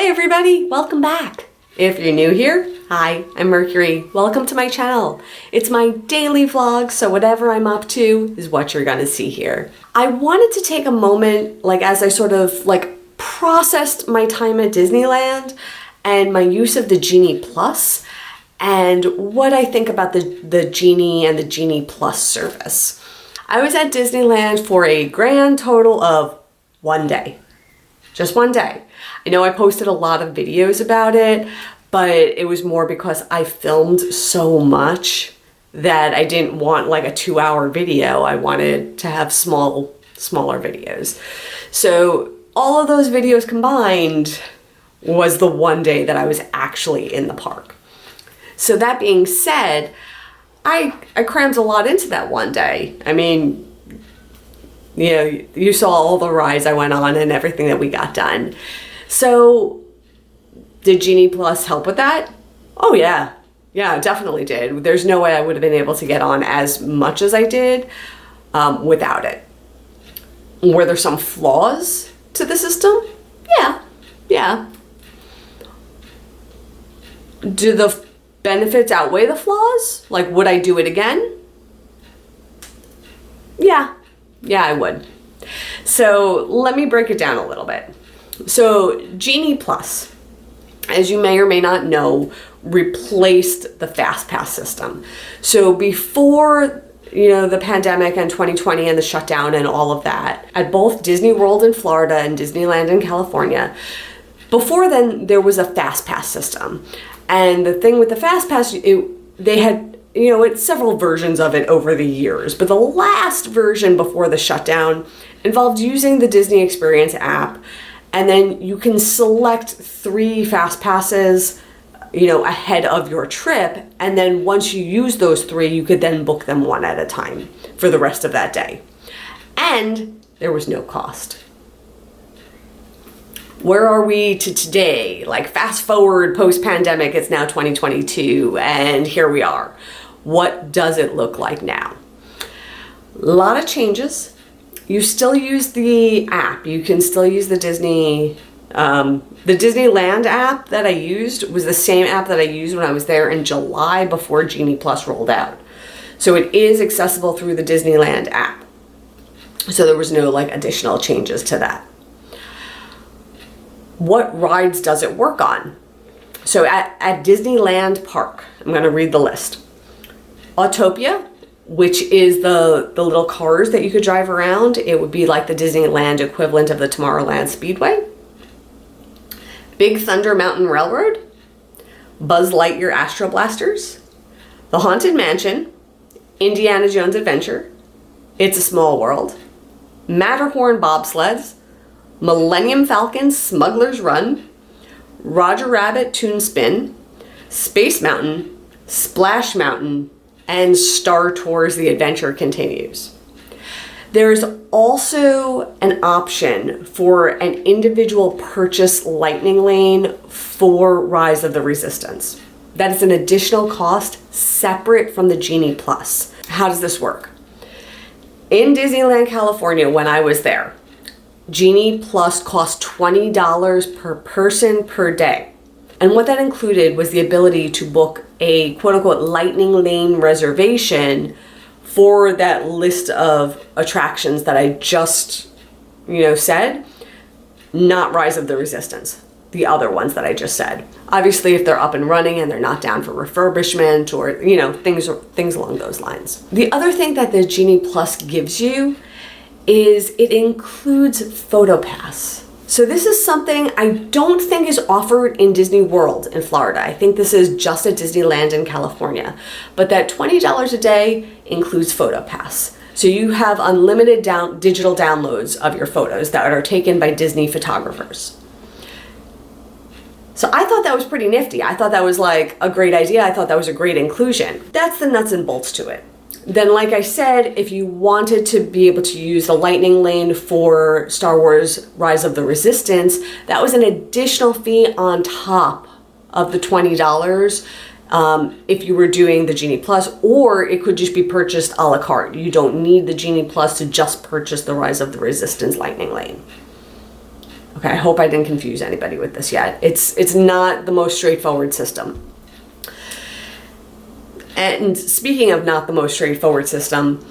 Hey everybody, welcome back. If you're new here, hi, I'm Mercury. Welcome to my channel. It's my daily vlog, so whatever I'm up to is what you're gonna see here. I wanted to take a moment, as I sort of processed my time at Disneyland and my use of the Genie Plus and what I think about the Genie and the Genie Plus service. I was at Disneyland for a grand total of one day. Just one day. I know I posted a lot of videos about it, but it was more because I filmed so much that I didn't want a 2-hour video. I wanted to have smaller videos. So all of those videos combined was the one day that I was actually in the park. So that being said, I crammed a lot into that one day. I mean, you saw all the rides I went on and everything that we got done. So did Genie Plus help with that? Oh yeah. Yeah, it definitely did. There's no way I would have been able to get on as much as I did without it. Were there some flaws to the system? Yeah. Do the benefits outweigh the flaws? Would I do it again? Yeah, I would. So let me break it down a little bit. So Genie Plus, as you may or may not know, replaced the fastpass system. So before the pandemic and 2020 and the shutdown and all of that, at both Disney World in Florida and Disneyland in California, before then there was a fastpass system. And the thing with the fastpass, they had it's several versions of it over the years, but the last version before the shutdown involved using the Disney Experience app, and then you can select 3 fast passes ahead of your trip, and then once you use those 3, you could then book them one at a time for the rest of that day. And there was no cost. Where are we to today? Fast forward post-pandemic, it's now 2022, and here we are. What does it look like now? A lot of changes. You still use the app. You can still use the Disneyland app that I used was the same app that I used when I was there in July before Genie Plus rolled out. So it is accessible through the Disneyland app. So there was no additional changes to that. What rides does it work on? So at Disneyland Park, I'm going to read the list. Autopia, which is the little cars that you could drive around. It would be like the Disneyland equivalent of the Tomorrowland Speedway. Big Thunder Mountain Railroad, Buzz Lightyear Astro Blasters, The Haunted Mansion, Indiana Jones Adventure, It's a Small World, Matterhorn Bobsleds, Millennium Falcon Smugglers Run, Roger Rabbit Toon Spin, Space Mountain, Splash Mountain, and Star Tours The Adventure Continues. There's also an option for an individual purchase lightning lane for Rise of the Resistance. That is an additional cost separate from the Genie Plus. How does this work? In Disneyland, California, when I was there, Genie Plus cost $20 per person per day. And what that included was the ability to book a quote-unquote lightning lane reservation for that list of attractions that I just, said, not Rise of the Resistance, the other ones that I just said. Obviously, if they're up and running and they're not down for refurbishment or, things along those lines. The other thing that the Genie Plus gives you is it includes PhotoPass. So this is something I don't think is offered in Disney World in Florida. I think this is just at Disneyland in California. But that $20 a day includes PhotoPass. So you have unlimited digital downloads of your photos that are taken by Disney photographers. So I thought that was pretty nifty. I thought that was a great idea. I thought that was a great inclusion. That's the nuts and bolts to it. Then, like I said, if you wanted to be able to use the lightning lane for Star Wars Rise of the Resistance, that was an additional fee on top of the $20 if you were doing the Genie Plus, or it could just be purchased a la carte. You don't need the Genie Plus to just purchase the Rise of the Resistance lightning lane. Okay, I hope I didn't confuse anybody with this yet. It's not the most straightforward system. And speaking of not the most straightforward system,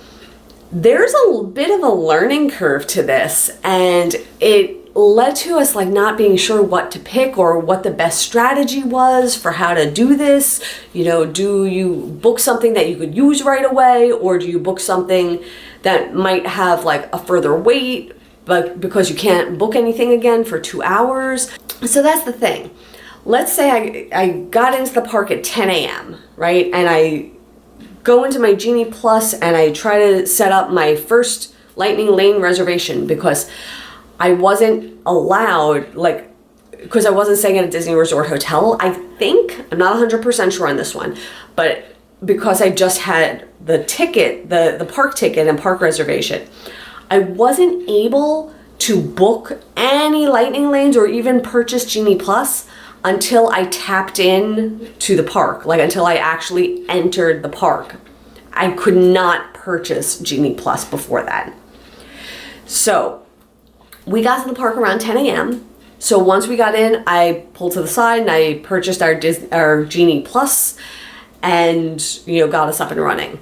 there's a bit of a learning curve to this, and it led to us like not being sure what to pick or what the best strategy was for how to do this. You know, do you book something that you could use right away, or do you book something that might have like a further wait, but because you can't book anything again for 2 hours? So that's the thing. Let's say I got into the park at 10 a.m., right? And I go into my Genie Plus and I try to set up my first Lightning Lane reservation because I wasn't allowed, like, because I wasn't staying at a Disney Resort hotel. I think, I'm not 100% sure on this one, but because I just had the ticket, the park ticket and park reservation, I wasn't able to book any Lightning Lanes or even purchase Genie Plus until I tapped in to the park, like until I actually entered the park. I could not purchase Genie Plus before that. So we got to the park around 10 a.m. So once we got in, I pulled to the side and I purchased our Genie Plus and, got us up and running.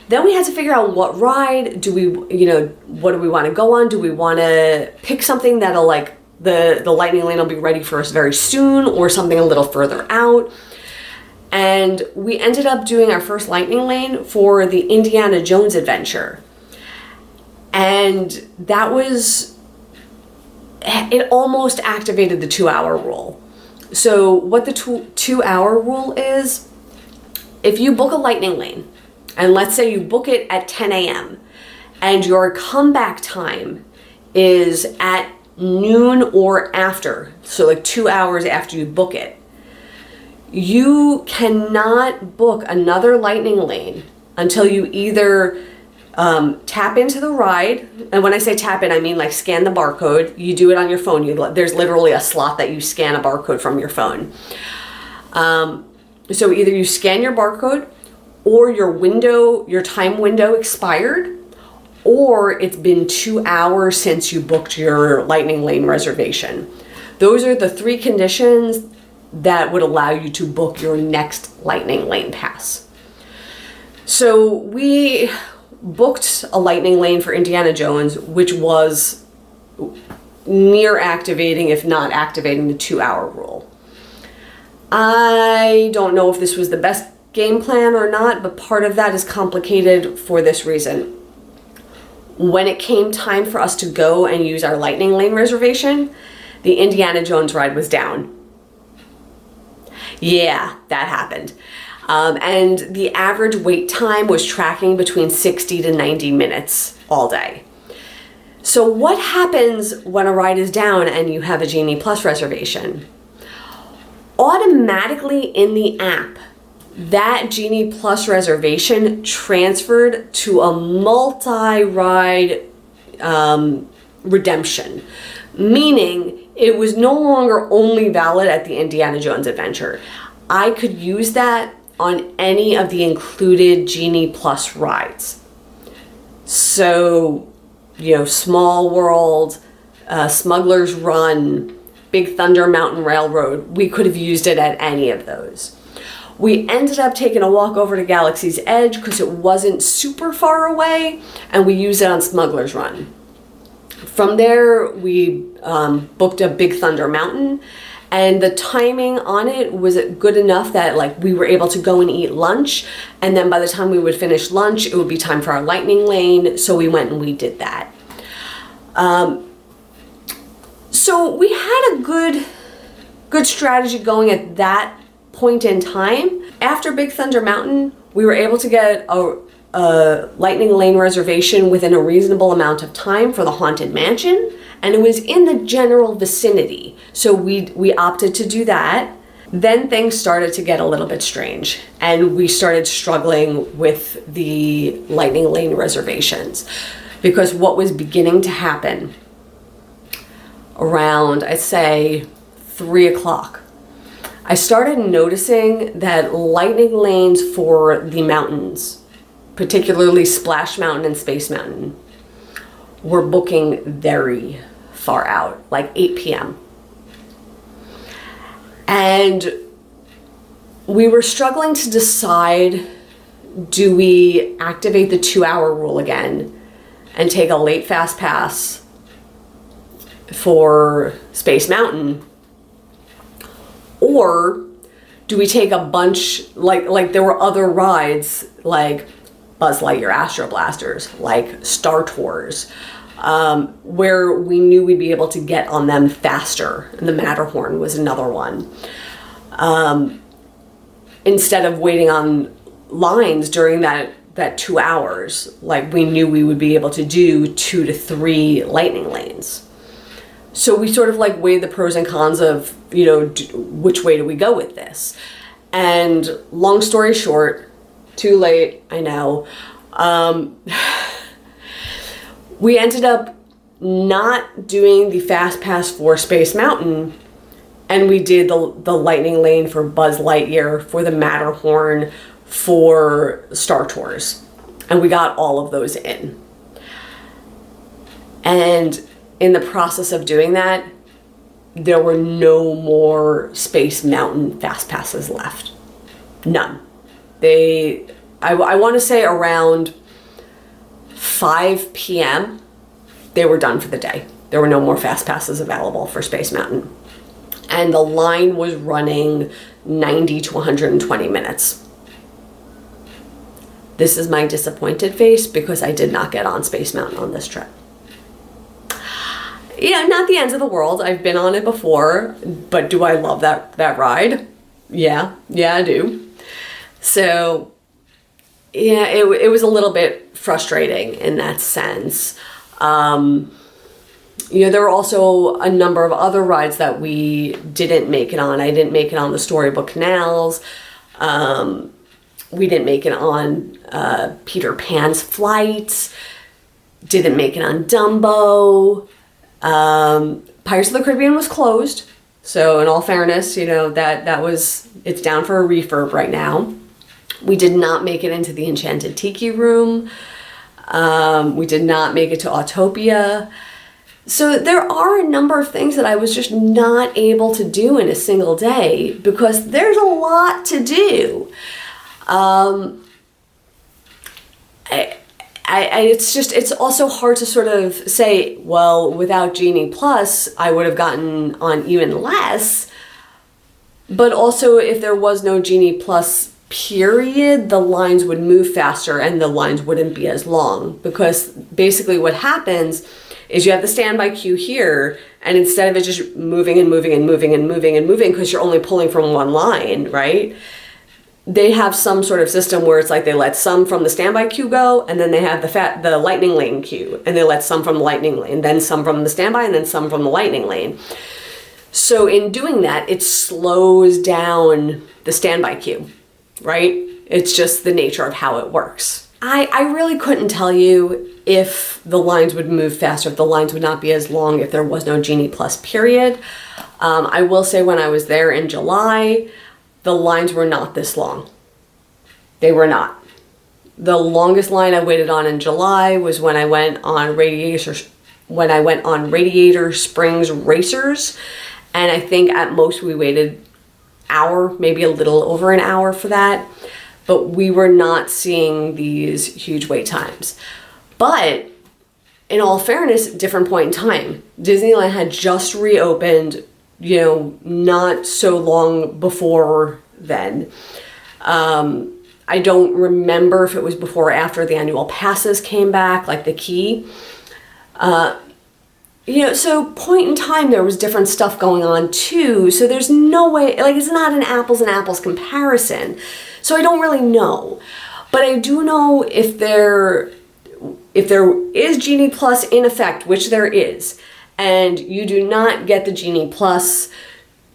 Then we had to figure out what ride do we, what do we want to go on? Do we want to pick something that'll like, the Lightning Lane will be ready for us very soon, or something a little further out? And we ended up doing our first Lightning Lane for the Indiana Jones adventure. And that was, it almost activated the 2-hour rule. So what the 2-hour rule is, if you book a Lightning Lane, and let's say you book it at 10 a.m. and your comeback time is at noon or after, so like 2 hours after you book it, you cannot book another Lightning Lane until you either tap into the ride. And when I say tap in, I mean like scan the barcode. You do it on your phone. There's literally a slot that you scan a barcode from your phone. So either you scan your barcode, or your time window expired, or it's been 2 hours since you booked your Lightning Lane reservation. Those are the 3 conditions that would allow you to book your next Lightning Lane pass. So we booked a Lightning Lane for Indiana Jones, which was near activating, if not activating, the 2-hour rule. I don't know if this was the best game plan or not, but part of that is complicated for this reason. When it came time for us to go and use our Lightning Lane reservation, the Indiana Jones ride was down. Yeah, that happened. And the average wait time was tracking between 60 to 90 minutes all day. So what happens when a ride is down and you have a Genie Plus reservation? Automatically in the app, that Genie Plus reservation transferred to a multi-ride redemption, meaning it was no longer only valid at the Indiana Jones adventure. I could use that on any of the included Genie Plus rides. So, Small World, Smugglers Run, Big Thunder Mountain Railroad, we could have used it at any of those. We ended up taking a walk over to Galaxy's Edge because it wasn't super far away, and we used it on Smugglers Run. From there, we booked a Big Thunder Mountain, and the timing on it was good enough that we were able to go and eat lunch, and then by the time we would finish lunch, it would be time for our Lightning Lane, so we went and we did that. So we had a good strategy going at that point in time. After Big Thunder Mountain, we were able to get a Lightning Lane reservation within a reasonable amount of time for the Haunted Mansion, and it was in the general vicinity, so we opted to do that. Then things started to get a little bit strange, and we started struggling with the Lightning Lane reservations, because what was beginning to happen around, I'd say, 3 o'clock, I started noticing that Lightning Lanes for the mountains, particularly Splash Mountain and Space Mountain, were booking very far out, like 8 p.m. And we were struggling to decide, do we activate the 2-hour rule again and take a late fast pass for Space Mountain, or do we take a bunch, like there were other rides like Buzz Lightyear Astro Blasters, like Star Tours, where we knew we'd be able to get on them faster. And the Matterhorn was another one. Instead of waiting on lines during that 2 hours, like we knew we would be able to do 2 to 3 lightning lanes. So we sort of like weighed the pros and cons of, which way do we go with this? And long story short, too late, I know. We ended up not doing the fast pass for Space Mountain, and we did the lightning lane for Buzz Lightyear, for the Matterhorn, for Star Tours, and we got all of those in. And in the process of doing that, there were no more Space Mountain fast passes left. None. I want to say around 5 p.m. they were done for the day. There were no more fast passes available for Space Mountain. And the line was running 90 to 120 minutes. This is my disappointed face because I did not get on Space Mountain on this trip. Not the ends of the world. I've been on it before, but do I love that ride? Yeah, I do. So, yeah, it was a little bit frustrating in that sense. There were also a number of other rides that we didn't make it on. I didn't make it on the Storybook Canals. We didn't make it on Peter Pan's Flight. Didn't make it on Dumbo. Pirates of the Caribbean was closed. So in all fairness, that was, it's down for a refurb right now. We did not make it into the Enchanted Tiki Room. We did not make it to Autopia. So there are a number of things that I was just not able to do in a single day because there's a lot to do. It's also hard to sort of say, well, without Genie Plus, I would have gotten on even less. But also, if there was no Genie Plus period, the lines would move faster and the lines wouldn't be as long. Because basically what happens is you have the standby queue here, and instead of it just moving and moving and moving and moving and moving, because you're only pulling from one line, right? They have some sort of system where it's like they let some from the standby queue go, and then they have the lightning lane queue, and they let some from the lightning lane, then some from the standby, and then some from the lightning lane. So in doing that, it slows down the standby queue, right? It's just the nature of how it works. I really couldn't tell you if the lines would move faster, if the lines would not be as long if there was no Genie Plus period. I will say when I was there in July, the lines were not this long. They were not. The longest line I waited on in July was when I went on Radiator Springs Racers, and I think at most we waited hour, maybe a little over an hour for that. But we were not seeing these huge wait times. But in all fairness, different point in time. Disneyland had just reopened, not so long before then. I don't remember if it was before or after the annual passes came back, like the key. So point in time, there was different stuff going on too. So there's no way, it's not an apples and apples comparison. So I don't really know. But I do know if there is Genie Plus in effect, which there is, and you do not get the Genie Plus,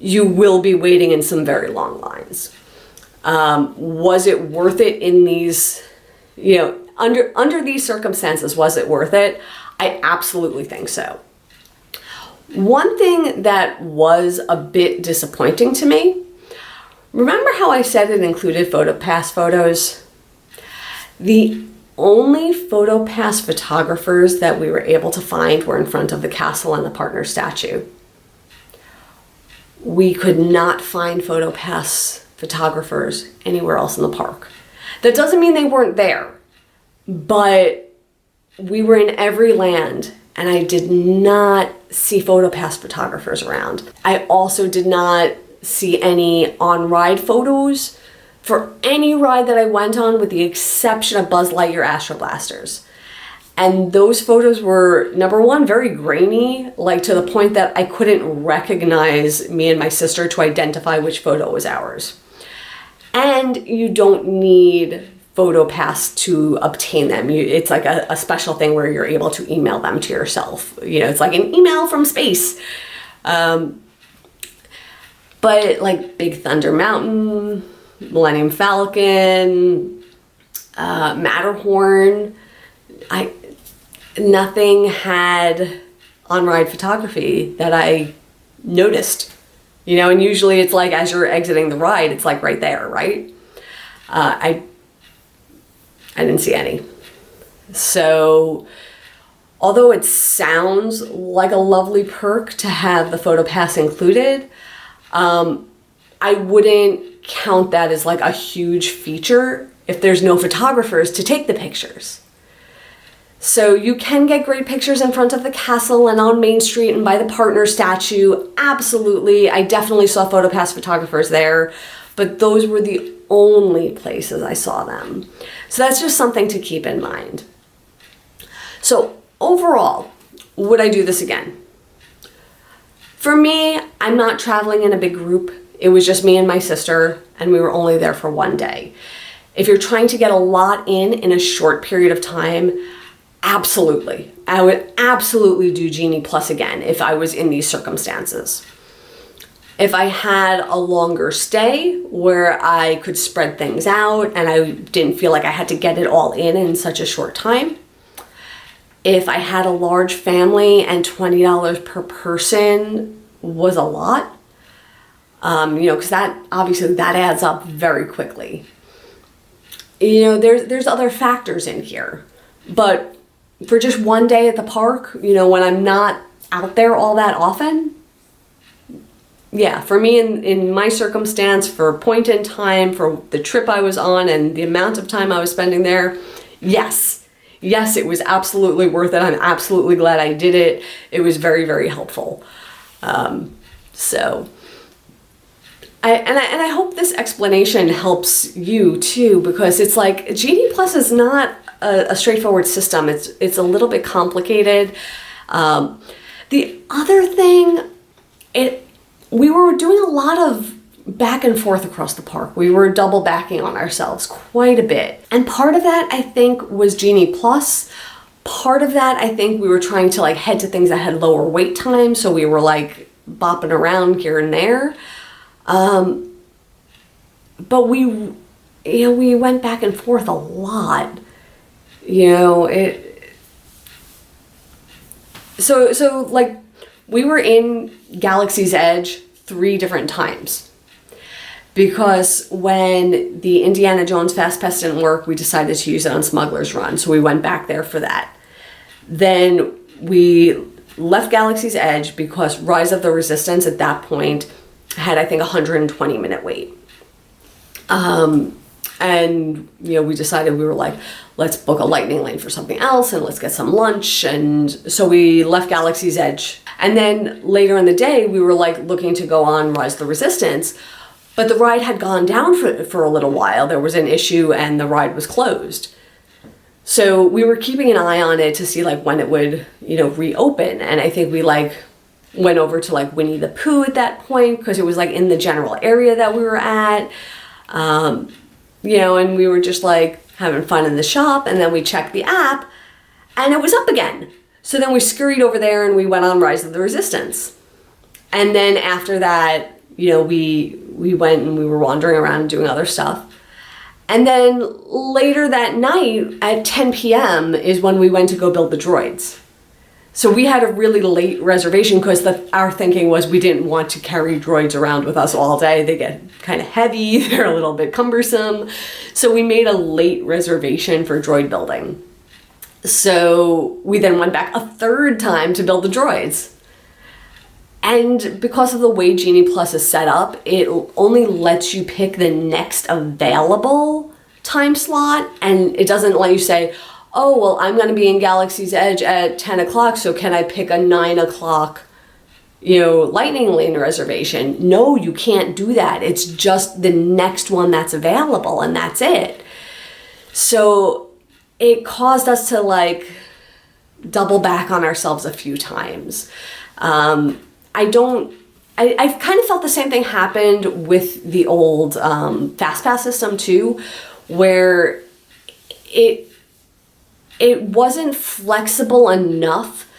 you will be waiting in some very long lines. Was it worth it in these, under these circumstances, was it worth it? I absolutely think so. One thing that was a bit disappointing to me, remember how I said it included PhotoPass photos? The only PhotoPass photographers that we were able to find were in front of the castle and the partner statue. We could not find PhotoPass photographers anywhere else in the park. That doesn't mean they weren't there, but we were in every land and I did not see PhotoPass photographers around. I also did not see any on-ride photos for any ride that I went on, with the exception of Buzz Lightyear Astro Blasters. And those photos were, number one, very grainy, like to the point that I couldn't recognize me and my sister to identify which photo was ours. And you don't need PhotoPass to obtain them. It's like a special thing where you're able to email them to yourself. You know, it's like an email from space. But like Big Thunder Mountain, Millennium Falcon, Matterhorn, nothing had on-ride photography that I noticed. You know, and usually it's like as you're exiting the ride, it's like right there, right? I didn't see any. So although it sounds like a lovely perk to have the PhotoPass included, I wouldn't count that as like a huge feature if there's no photographers to take the pictures. So you can get great pictures in front of the castle and on Main Street and by the partner statue. Absolutely. I definitely saw PhotoPass photographers there, but those were the only places I saw them. So that's just something to keep in mind. So overall, would I do this again? For me, I'm not traveling in a big group. It was just me and my sister, and we were only there for one day. If you're trying to get a lot in a short period of time, absolutely. I would absolutely do Genie Plus again if I was in these circumstances. If I had a longer stay where I could spread things out and I didn't feel like I had to get it all in such a short time. If I had a large family and $20 per person was a lot, you know, because that obviously that adds up very quickly. You know, there's other factors in here, but for just one day at the park, you know, when I'm not out there all that often, yeah, for me in my circumstance, for a point in time, for the trip I was on and the amount of time I was spending there, yes, it was absolutely worth it. I'm absolutely glad I did it. It was very, very helpful. So I hope this explanation helps you too, because it's like Genie Plus is not a straightforward system. It's a little bit complicated. The other thing, we were doing a lot of back and forth across the park. We were double backing on ourselves quite a bit. And part of that, I think, was Genie Plus. Part of that, I think we were trying to like head to things that had lower wait time. So we were like bopping around here and there. But we went back and forth a lot. You know, so like we were in Galaxy's Edge 3 different times, because when the Indiana Jones fastpass didn't work, we decided to use it on Smugglers Run, so we went back there for that. Then we left Galaxy's Edge because Rise of the Resistance at that point had, I think, 120-minute wait. And, you know, we decided, we were like, let's book a lightning lane for something else and let's get some lunch. And so we left Galaxy's Edge. And then later in the day, we were like looking to go on Rise of the Resistance, but the ride had gone down for a little while. There was an issue and the ride was closed. So we were keeping an eye on it to see like when it would, you know, reopen. And I think we like went over to like Winnie the Pooh at that point, because it was like in the general area that we were at. You know, and we were just like having fun in the shop, and then we checked the app and it was up again. So then we scurried over there and we went on Rise of the Resistance. And then after that, you know, we went and we were wandering around doing other stuff. And then later that night at 10 p.m. is when we went to go build the droids. So we had a really late reservation because our thinking was we didn't want to carry droids around with us all day. They get kind of heavy, they're a little bit cumbersome. So we made a late reservation for droid building. So we then went back a third time to build the droids. And because of the way Genie Plus is set up, it only lets you pick the next available time slot, and it doesn't let you say, oh, well, I'm going to be in Galaxy's Edge at 10 o'clock, so can I pick a 9 o'clock, lightning lane reservation? No, you can't do that. It's just the next one that's available, and that's it. So it caused us to double back on ourselves a few times. I've kind of felt the same thing happened with the old fastpass system too, where it wasn't flexible enough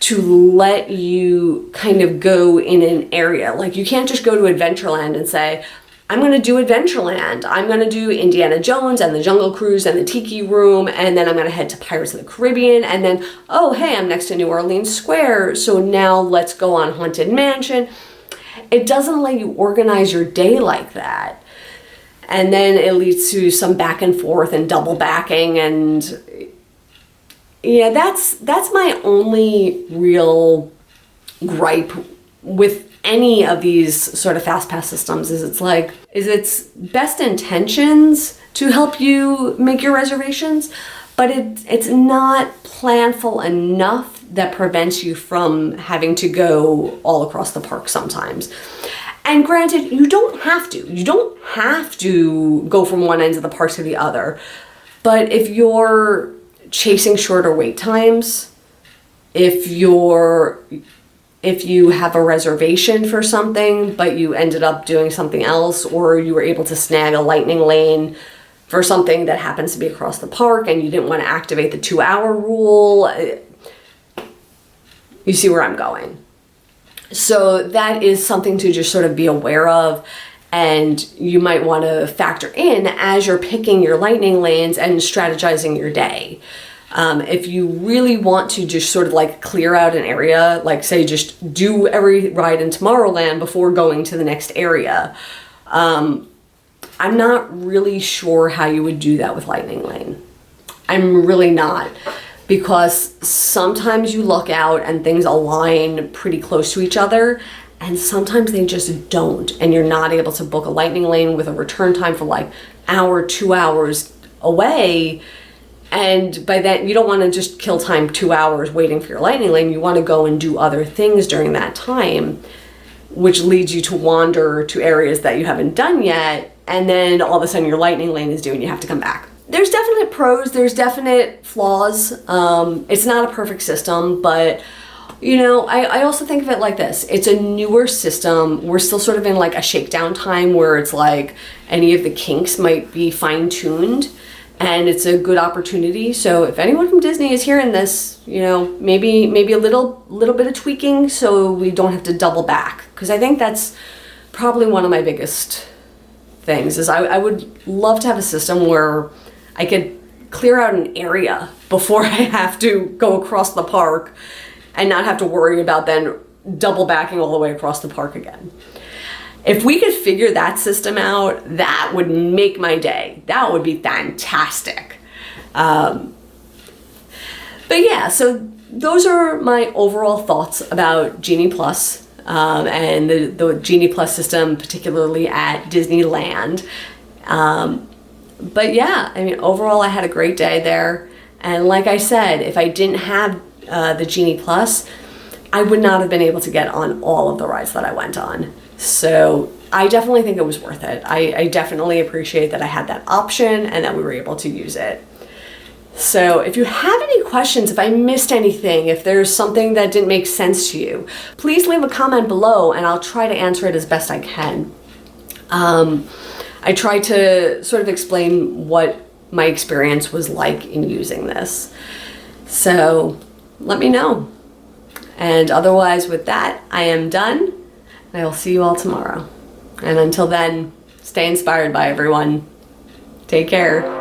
to let you kind of go in an area. Like, you can't just go to Adventureland and say, I'm going to do Adventureland. I'm going to do Indiana Jones and the Jungle Cruise and the Tiki Room, and then I'm going to head to Pirates of the Caribbean, and then, oh, hey, I'm next to New Orleans Square, so now let's go on Haunted Mansion. It doesn't let you organize your day like that. And then it leads to some back and forth and double backing, and yeah, that's my only real gripe with any of these sort of fast pass systems is it's best intentions to help you make your reservations, but it's not planful enough that prevents you from having to go all across the park sometimes. And granted, you don't have to. You don't have to go from one end of the park to the other. But if you're chasing shorter wait times, if you have a reservation for something, but you ended up doing something else, or you were able to snag a lightning lane for something that happens to be across the park and you didn't want to activate the 2-hour rule, you see where I'm going. So that is something to just sort of be aware of, and you might want to factor in as you're picking your lightning lanes and strategizing your day. If you really want to just sort of clear out an area, say just do every ride in Tomorrowland before going to the next area, I'm not really sure how you would do that with Lightning Lane. I'm really not, because sometimes you look out and things align pretty close to each other, and sometimes they just don't, and you're not able to book a Lightning Lane with a return time for hour, 2 hours away. And by that, you don't want to just kill time 2 hours waiting for your lightning lane. You want to go and do other things during that time, which leads you to wander to areas that you haven't done yet. And then all of a sudden your lightning lane is due and you have to come back. There's definite pros, there's definite flaws. It's not a perfect system, but I also think of it like this. It's a newer system. We're still sort of in a shakedown time where it's any of the kinks might be fine-tuned. And it's a good opportunity. So if anyone from Disney is hearing this, maybe a little bit of tweaking so we don't have to double back. Because I think that's probably one of my biggest things is I would love to have a system where I could clear out an area before I have to go across the park and not have to worry about then double backing all the way across the park again. If we could figure that system out, that would make my day. That would be fantastic. But yeah, so those are my overall thoughts about Genie Plus and the Genie Plus system, particularly at Disneyland. But yeah, overall I had a great day there. And like I said, if I didn't have the Genie Plus, I would not have been able to get on all of the rides that I went on. So I definitely think it was worth it. I definitely appreciate that I had that option and that we were able to use it. So if you have any questions, if I missed anything, if there's something that didn't make sense to you, please leave a comment below and I'll try to answer it as best I can. I tried to sort of explain what my experience was like in using this. So let me know. And otherwise with that, I am done. I will see you all tomorrow. And until then, stay inspired by everyone. Take care.